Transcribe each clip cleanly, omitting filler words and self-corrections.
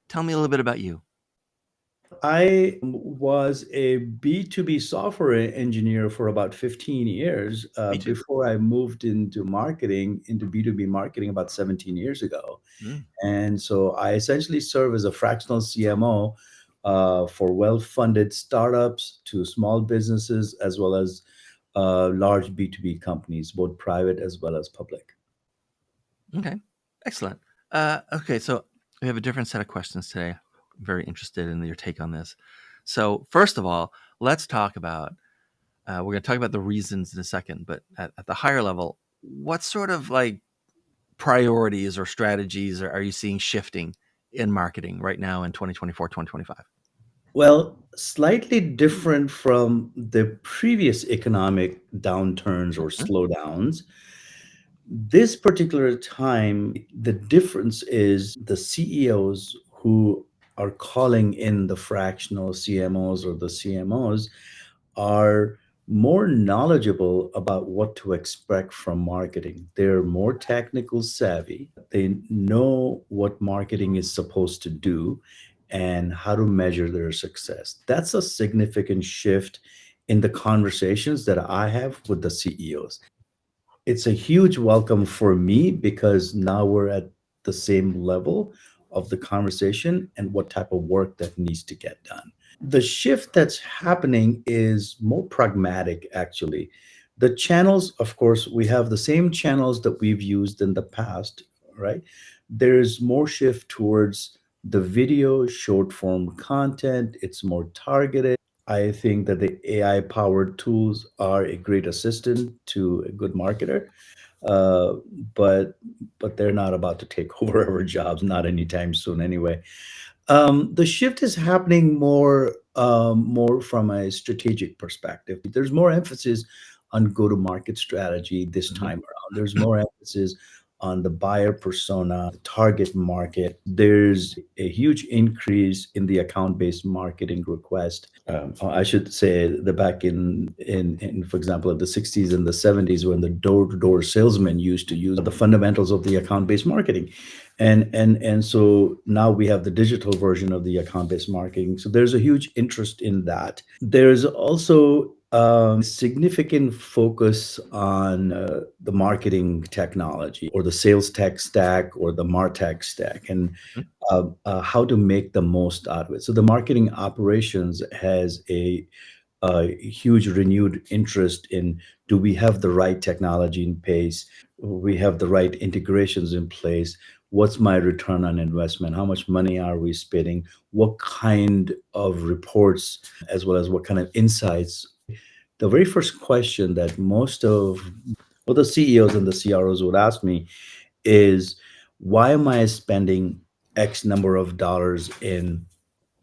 Tell me a little bit about you. I was a B2B software engineer for about 15 years Me too. before I moved into marketing, into B2B marketing about 17 years ago. Mm, And so I essentially serve as a fractional CMO for well funded startups to small businesses, as well as large B2B companies, both private as well as public. okay, excellent. Okay, so we have a different set of questions today. I'm very interested in your take on this. So first of all, let's talk about. We're going to talk about the reasons in a second, but at the higher level, what sort of like priorities or strategies are you seeing shifting in marketing right now in 2024, 2025? Well, slightly different from the previous economic downturns or Mhm. slowdowns. This particular time, the difference is the CEOs who are calling in the fractional CMOs or the CMOs are more knowledgeable about what to expect from marketing. They're more technical savvy. They know what marketing is supposed to do and how to measure their success. That's a significant shift in the conversations that I have with the CEOs. It's a huge welcome for me because now we're at the same level of the conversation and what type of work that needs to get done. The shift that's happening is more pragmatic, actually. The channels, of course, we have the same channels that we've used in the past, right? There's more shift towards the video, short form content, it's more targeted. I think that the AI powered tools are a great assistant to a good marketer, uh, but they're not about to take over our jobs, not anytime soon, anyway. The shift is happening more from a strategic perspective. There's more emphasis on go-to-market strategy this Mhm. time around. There's more emphasis on the buyer persona, the target market. There's a huge increase in the account-based marketing request. I should say the back in for example, the 60s and the 70s, when the door-to-door salesman used to use the fundamentals of the account-based marketing, and so now we have the digital version of the account-based marketing. So there's a huge interest in that. There's also significant focus on the marketing technology or the sales tech stack or the martech stack, and Mhm. how to make the most out of it. So the marketing operations has a huge renewed interest in, do we have the right technology in place? We have the right integrations in place. What's my return on investment? How much money are we spending? What kind of reports, as well as what kind of insights? The very first question that most of the CEOs and the CROs would ask me is, why am I spending X number of dollars in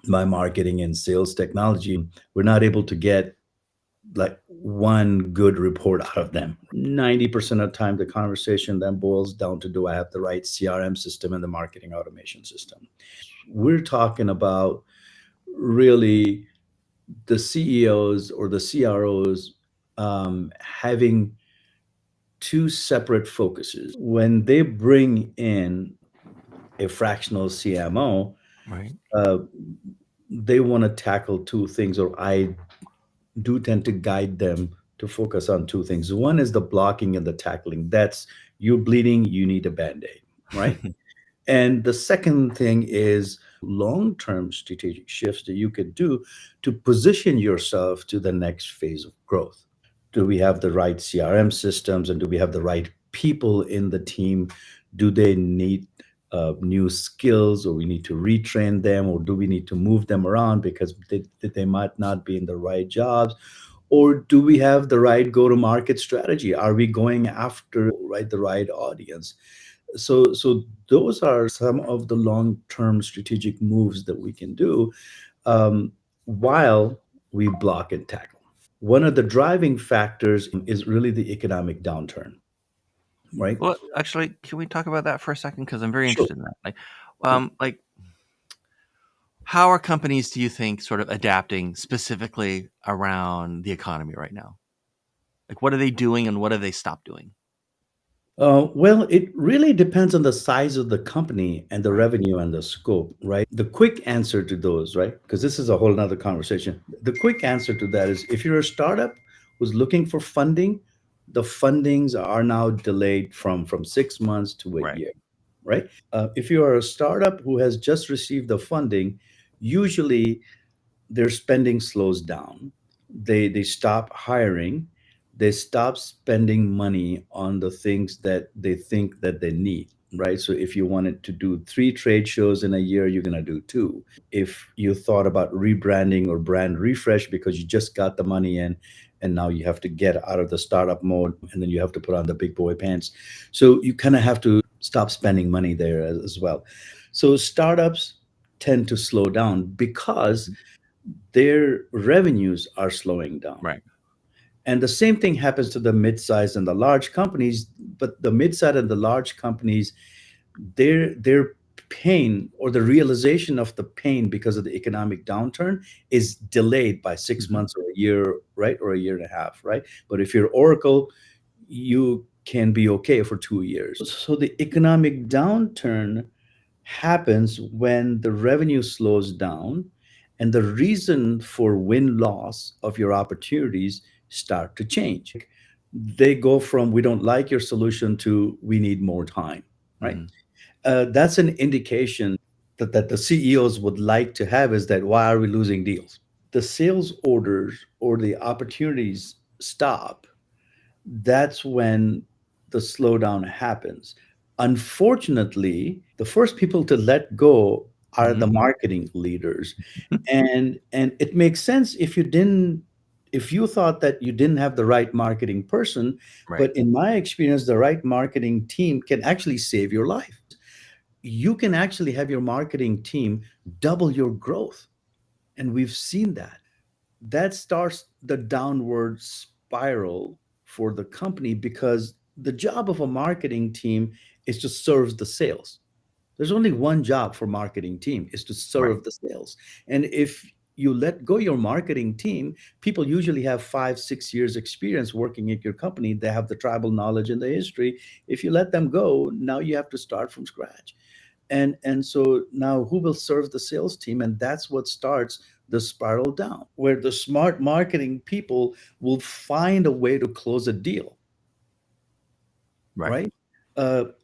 my marketing and sales technology? We're not able to get like one good report out of them. 90% of the time, the conversation then boils down to, do I have the right CRM system and the marketing automation system? We're talking about really the CEOs or the CROs having two separate focuses. When they bring in a fractional CMO, Right. uh, they want to tackle two things, or I do tend to guide them to focus on two things. One is the blocking and the tackling. That's, you're bleeding, you need a band aid, right? And the second thing is long term strategic shifts that you could do to position yourself to the next phase of growth. Do we have the right CRM systems, and do we have the right people in the team? Do they need new skills, or we need to retrain them, or do we need to move them around because they might not be in the right jobs? Or do we have the right go to market strategy? Are we going after the right audience? So those are some of the long term strategic moves that we can do, while we block and tackle. One of the driving factors is really the economic downturn, right? Well, actually, can we talk about that for a second? Because I'm very Sure. interested in that. Like, how are companies, do you think, sort of adapting specifically around the economy right now? Like, what are they doing and what have they stopped doing? Well, it really depends on the size of the company and the Right. revenue and the scope, right? The quick answer to those, right? Because this is a whole nother conversation. The quick answer to that is if you're a startup who's looking for funding, the fundings are now delayed from 6 months to a Right. year, right? If you are a startup who has just received the funding, usually their spending slows down. They stop hiring. They stop spending money on the things that they think that they need, right? So if you wanted to do 3 trade shows in a year, you're going to do two. If you thought about rebranding or brand refresh because you just got the money in and now you have to get out of the startup mode and then you have to put on the big boy pants, so you kind of have to stop spending money there as well. So startups tend to slow down because their revenues are slowing down. Right. And the same thing happens to the mid-sized and the large companies, but the mid-sized and the large companies, their pain or the realization of the pain because of the economic downturn is delayed by six Mhm. months or a year, right? Or a year and a half, right? But if you're Oracle, you can be okay for 2 years. So the economic downturn happens when the revenue slows down and the reason for win loss of your opportunities start to change. They go from we don't like your solution to we need more time, right? Mhm. That's an indication that the CEOs would like to have is that why are we losing deals? The sales orders or the opportunities stop. That's when the slowdown happens. Unfortunately, the first people to let go are the Mhm. marketing leaders. And it makes sense if you thought that you didn't have the right marketing person, Right. but in my experience the right marketing team can actually save your life. You can actually have your marketing team double your growth, and we've seen that. That starts the downward spiral for the company because the job of a marketing team is to serve the sales. There's only one job for marketing team is to Right. serve the sales. And if you let go your marketing team, people usually have 5 6 years experience working at your company. They have the tribal knowledge and the history. If you let them go, now you have to start from scratch. And so now who will serve the sales team? And that's what starts the spiral down, where the smart marketing people will find a way to close a deal, Right. right?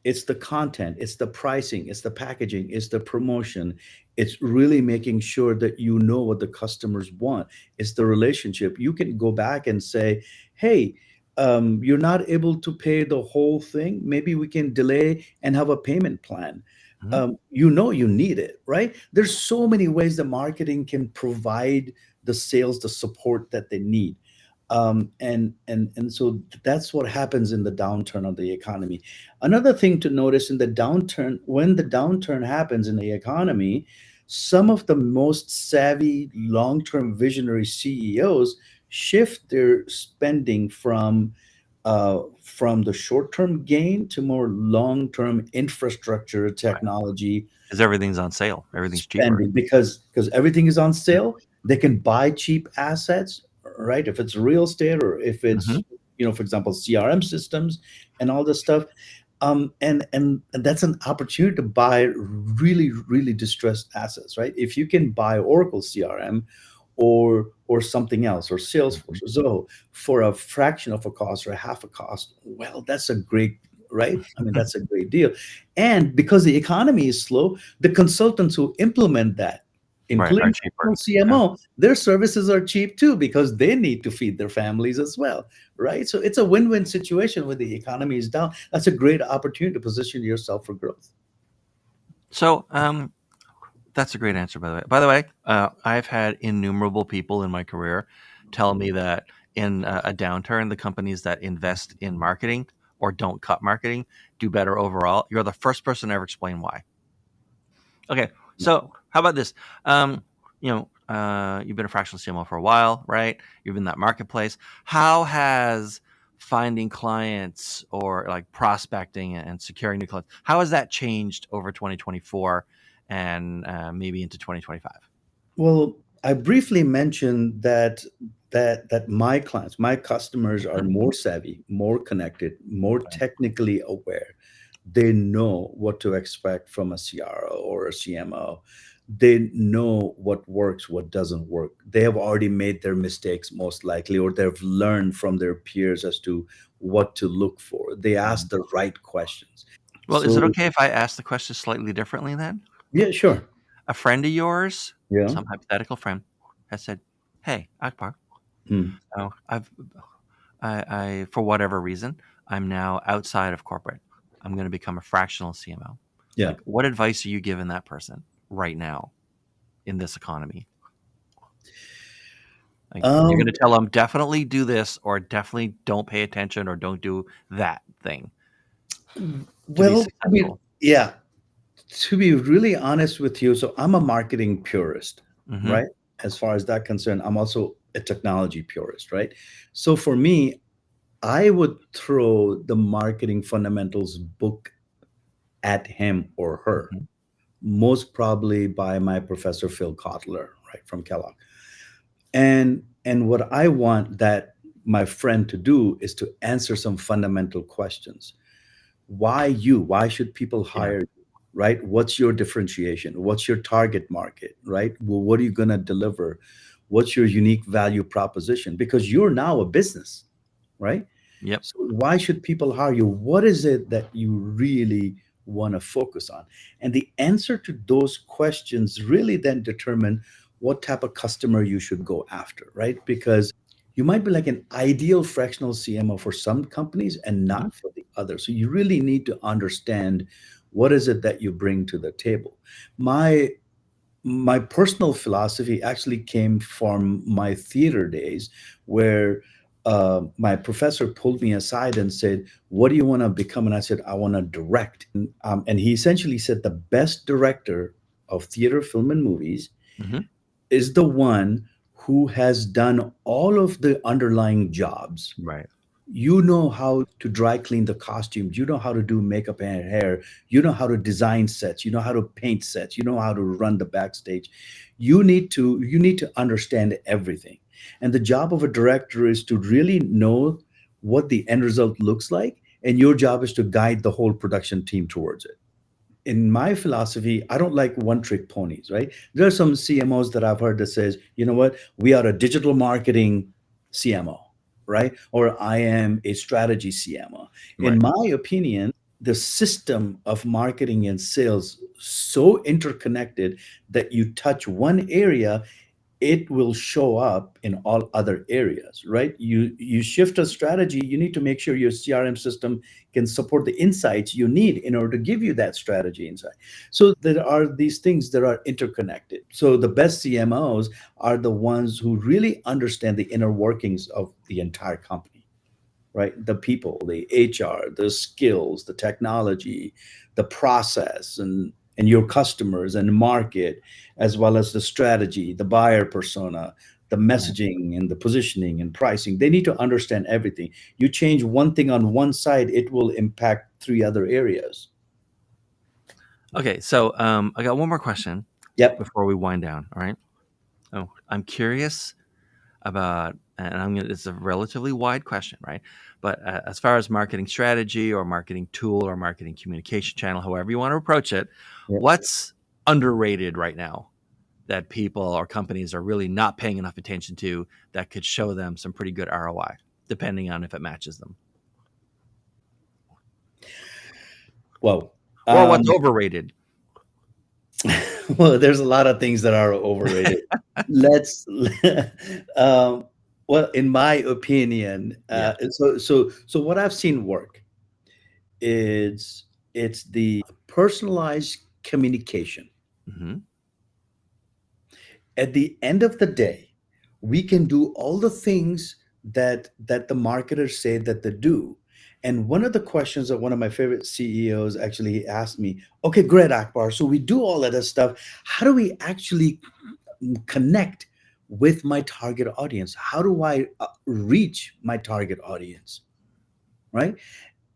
It's the content, it's the pricing, it's the packaging, it's the promotion. It's really making sure that you know what the customers want. It's the relationship. You can go back and say, hey, you're not able to pay the whole thing. Maybe we can delay and have a payment plan. Mhm. You know you need it, right? There's so many ways the marketing can provide the sales the support that they need. And so that's what happens in the downturn of the economy. Another thing to notice in the downturn, when the downturn happens in the economy, some of the most savvy long-term visionary CEOs shift their spending from the short-term gain to more long-term infrastructure Right. technology 'Cause everything's on sale. Everything's cheaper. spending because everything is on Mhm. sale. They can buy cheap assets, right? If it's real estate or if it's, Mhm. for example, CRM systems and all this stuff. And that's an opportunity to buy really, really distressed assets, right? If you can buy Oracle CRM or something else or Salesforce Mhm. or Zoho for a fraction of a cost or a half a cost, well, that's a great, right? I mean, that's a great deal. And because the economy is slow, the consultants who implement that, Right, are including cheaper. Yeah. CMO, their services are cheap too because they need to feed their families as well, right? So it's a win-win situation when the economy is down. That's a great opportunity to position yourself for growth. So, that's a great answer, by the way. By the way, I've had innumerable people in my career tell me that in a downturn, the companies that invest in marketing or don't cut marketing do better overall. You're the first person to ever explain why. Okay, so how about this? You've been a fractional CMO for a while, right? You've been in that marketplace. How has finding clients or like prospecting and securing new clients, how has that changed over 2024 and maybe into 2025? Well, I briefly mentioned that that my clients, my customers are Mhm. more savvy, more connected, more Right. technically aware. They know what to expect from a CRO or a CMO. They know what works, what doesn't work. They have already made their mistakes, most likely, or they've learned from their peers as to what to look for. They Mhm. ask the right questions. Well, is So, it okay if I ask the question slightly differently then? yeah, sure. A friend of yours, Yeah. some hypothetical friend, has said, "Hey, Akbar, Hmm. I for whatever reason, I'm now outside of corporate. I'm going to become a fractional CMO. Yeah. Like, what advice are you giving that person right now in this economy? Like, you're going Um, to tell them definitely do this, or definitely don't pay attention, or don't do that thing to be well, successful." yeah, to be really honest with you, so I'm a marketing purist, Hmm. right? As far as that concerned, I'm also a technology purist, right? So for me, I would throw the marketing fundamentals book at him or her, Hmm. most probably by my professor Phil Kotler, right, from Kellogg. And what I want that my friend to do is to answer some fundamental questions. Why you? Why should people Yeah. hire you? Right? What's your differentiation? What's your target market? Right? Well, what are you going to deliver? What's your unique value proposition? Because you're now a business, right? Yep. So why should people hire you? What is it that you really want to focus on? And the answer to those questions really then determine what type of customer you should go after, right? Because you might be like an ideal fractional CMO for some companies and Hmm. not for the others. So you really need to understand what is it that you bring to the table. My personal philosophy actually came from my theater days, where my professor pulled me aside and said, "What do you want to become?" And I said, "I want to direct." And he essentially said, "The best director of theater, film, and movies Hmm. is the one who has done all of the underlying jobs. Right. You know how to dry clean the costumes, you know how to do makeup and hair, you know how to design sets, you know how to paint sets, you know how to run the backstage. You need to understand everything. And the job of a director is to really know what the end result looks like, and your job is to guide the whole production team towards it. In my philosophy, I don't like one trick ponies, right? There are some CMOs that I've heard that says, you know what, we are a digital marketing CMO, right? Or I am a strategy CMO. In Right. my opinion, the system of marketing and sales so interconnected that you touch one area, it will show up in all other areas, right? You shift a strategy, you need to make sure your CRM system can support the insights you need in order to give you that strategy insight. So there are these things that are interconnected. So the best CMOs are the ones who really understand the inner workings of the entire company, right? The people, the HR, the skills, the technology, the process, and your customers and market, as well as the strategy, the buyer persona, the Right. messaging and the positioning and pricing. They need to understand everything. You change one thing on one side, it will impact three other areas. Okay. So, I got one more question Yep. before we wind down. All right. Oh, I'm curious about, and it's a relatively wide question, right? But as far as marketing strategy or marketing tool or marketing communication channel, however you want to approach it, Yep. what's underrated right now that people or companies are really not paying enough attention to that could show them some pretty good ROI, depending on if it matches them, Well, or what's um, overrated? well, there's a lot of things that are overrated. Let's, um, well, in my opinion, Yeah. so what I've seen work is it's the personalized communication. Hmm. At the end of the day, we can do all the things that the marketers say that they do. And one of the questions that one of my favorite CEOs actually asked me, okay, great, Akbar. So we do all of this stuff. How do we actually connect with my target audience? How do I reach my target audience? Right?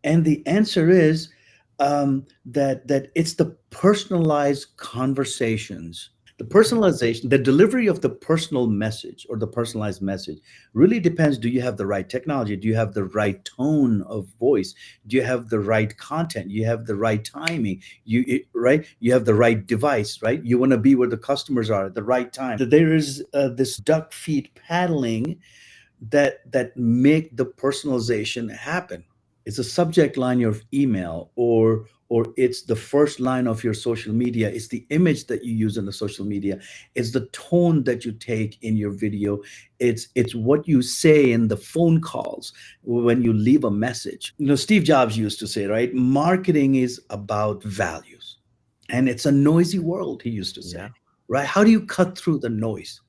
And the answer is that it's the personalized conversations. The personalization, the delivery of the personal message or the personalized message really depends. Do you have the right technology? Do you have the right tone of voice? Do you have the right content? You have the right timing? Right? You have the right device, right? You want to be where the customers are at the right time. There is this duck feet paddling that make the personalization happen. It's a subject line of email, or it's the first line of your social media. It's the image that you use in the social media. It's the tone that you take in your video. It's what you say in the phone calls when you leave a message. Steve Jobs used to say, right, marketing is about values, and it's a noisy world, he used to say. Yeah. Right? How do you cut through the noise?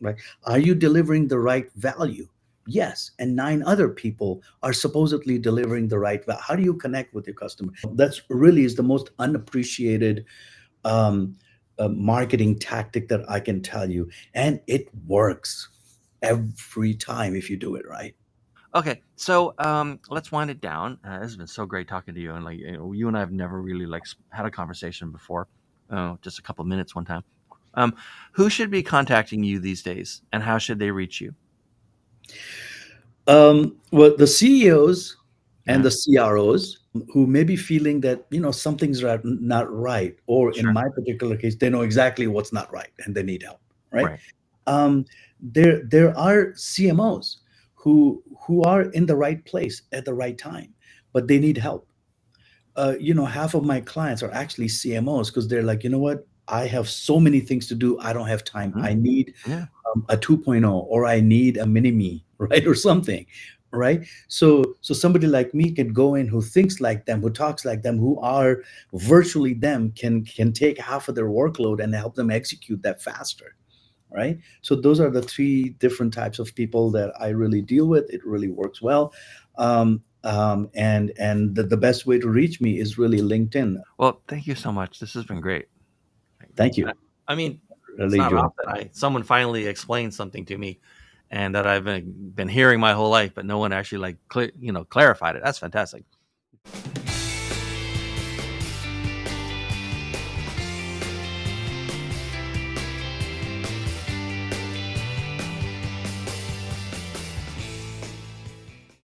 Right? Are you delivering the right value? Yes. And nine other people are supposedly delivering the right value. How do you connect with your customer? That's really is the most unappreciated um, marketing tactic that I can tell you. And it works every time if you do it right. Okay, so let's wind it down. This has been so great talking to you, and like you and I have never really like had a conversation before. Just a couple of minutes one time. Um, who should be contacting you these days, and how should they reach you? Well, the CEOs and Yeah, the CROs who may be feeling that something's not right, or in sure. my particular case, they know exactly what's not right and they need help. Right? Right. There are CMOs who are in the right place at the right time, but they need help. Half of my clients are actually CMOs because they're like, what? I have so many things to do. I don't have time. Mhm. I need Yeah. a 2.0, or I need a mini me, right? Or something, right? So somebody like me could go in, who thinks like them, who talks like them, who are virtually them, can take half of their workload and help them execute that faster, right? So those are the three different types of people that I really deal with. It really works well. And the best way to reach me is really LinkedIn. Well, thank you so much. This has been great. Thank I you. I mean, it's Really not enjoyed. often I someone finally explained something to me, and that I've been hearing my whole life, but no one actually like clarified it. That's fantastic.